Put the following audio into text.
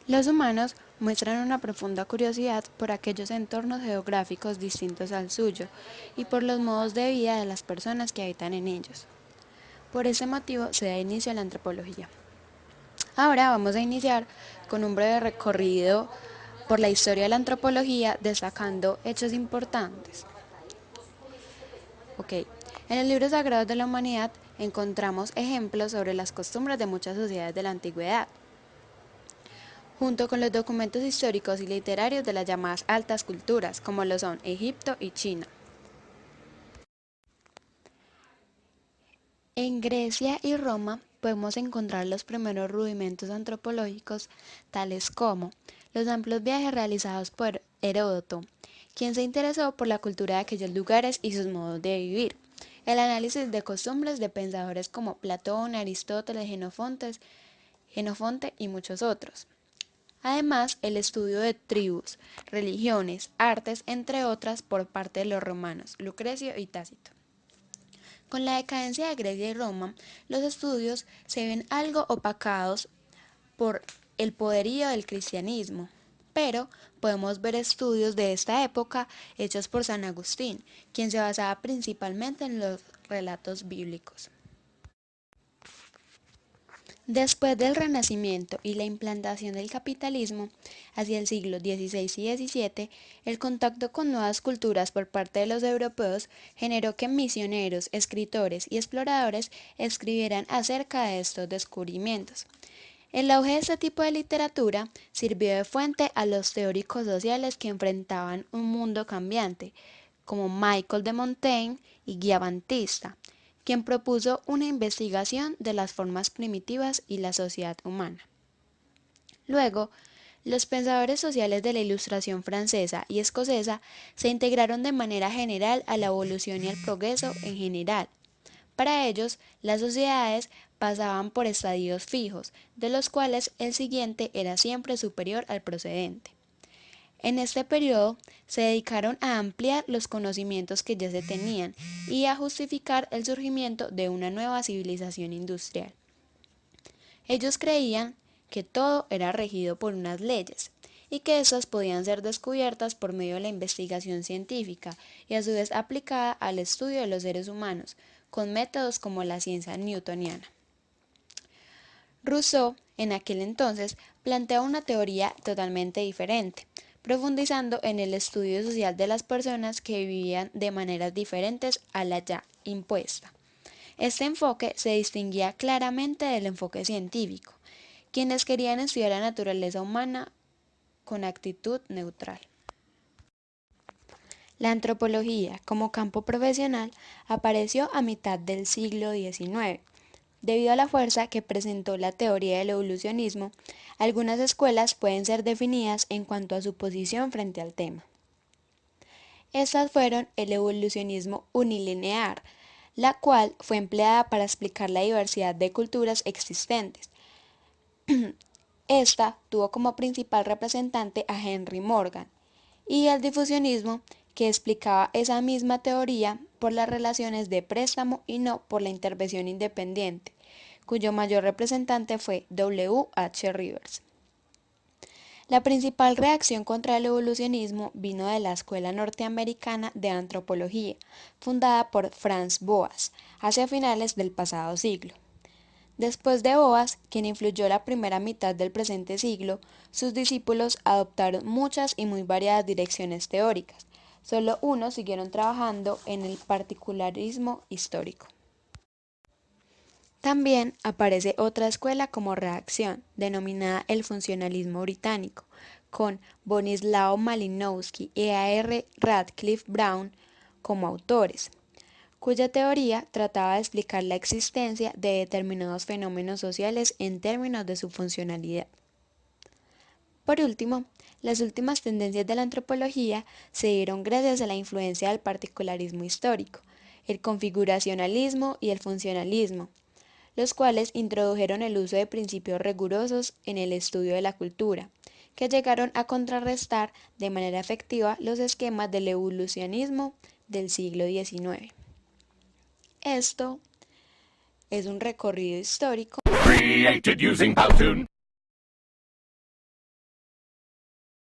Los humanos muestran una profunda curiosidad por aquellos entornos geográficos distintos al suyo y por los modos de vida de las personas que habitan en ellos. Por ese motivo se da inicio a la antropología. Ahora vamos a iniciar con un breve recorrido por la historia de la antropología, destacando hechos importantes. Ok, en el libro sagrado de la humanidad encontramos ejemplos sobre las costumbres de muchas sociedades de la antigüedad, junto con los documentos históricos y literarios de las llamadas altas culturas, como lo son Egipto y China. En Grecia y Roma podemos encontrar los primeros rudimentos antropológicos, tales como los amplios viajes realizados por Heródoto, quien se interesó por la cultura de aquellos lugares y sus modos de vivir, el análisis de costumbres de pensadores como Platón, Aristóteles, Genofonte y muchos otros. Además, el estudio de tribus, religiones, artes, entre otras, por parte de los romanos, Lucrecio y Tácito. Con la decadencia de Grecia y Roma, los estudios se ven algo opacados por el poderío del cristianismo, pero podemos ver estudios de esta época hechos por San Agustín, quien se basaba principalmente en los relatos bíblicos. Después del Renacimiento y la implantación del capitalismo, hacia el siglo XVI y XVII, el contacto con nuevas culturas por parte de los europeos generó que misioneros, escritores y exploradores escribieran acerca de estos descubrimientos. El auge de este tipo de literatura sirvió de fuente a los teóricos sociales que enfrentaban un mundo cambiante, como Michel de Montaigne y Guy Baptista, quien propuso una investigación de las formas primitivas y la sociedad humana. Luego, los pensadores sociales de la Ilustración francesa y escocesa se integraron de manera general a la evolución y al progreso en general. Para ellos, las sociedades pasaban por estadios fijos, de los cuales el siguiente era siempre superior al procedente. En este periodo se dedicaron a ampliar los conocimientos que ya se tenían y a justificar el surgimiento de una nueva civilización industrial. Ellos creían que todo era regido por unas leyes y que éstas podían ser descubiertas por medio de la investigación científica y a su vez aplicada al estudio de los seres humanos, con métodos como la ciencia newtoniana. Rousseau, en aquel entonces, plantea una teoría totalmente diferente, profundizando en el estudio social de las personas que vivían de maneras diferentes a la ya impuesta. Este enfoque se distinguía claramente del enfoque científico, quienes querían estudiar la naturaleza humana con actitud neutral. La antropología como campo profesional apareció a mitad del siglo XIX. Debido a la fuerza que presentó la teoría del evolucionismo, algunas escuelas pueden ser definidas en cuanto a su posición frente al tema. Estas fueron el evolucionismo unilinear, la cual fue empleada para explicar la diversidad de culturas existentes. Esta tuvo como principal representante a Henry Morgan, y el difusionismo, que explicaba esa misma teoría por las relaciones de préstamo y no por la intervención independiente, cuyo mayor representante fue W. H. Rivers. La principal reacción contra el evolucionismo vino de la Escuela Norteamericana de Antropología, fundada por Franz Boas, hacia finales del pasado siglo. Después de Boas, quien influyó la primera mitad del presente siglo, sus discípulos adoptaron muchas y muy variadas direcciones teóricas. Solo unos siguieron trabajando en el particularismo histórico. También aparece otra escuela como reacción, denominada el funcionalismo británico, con Bronislaw Malinowski y A. R. Radcliffe Brown como autores, cuya teoría trataba de explicar la existencia de determinados fenómenos sociales en términos de su funcionalidad. Por último, las últimas tendencias de la antropología se dieron gracias a la influencia del particularismo histórico, el configuracionalismo y el funcionalismo, los cuales introdujeron el uso de principios rigurosos en el estudio de la cultura, que llegaron a contrarrestar de manera efectiva los esquemas del evolucionismo del siglo XIX. Esto es un recorrido histórico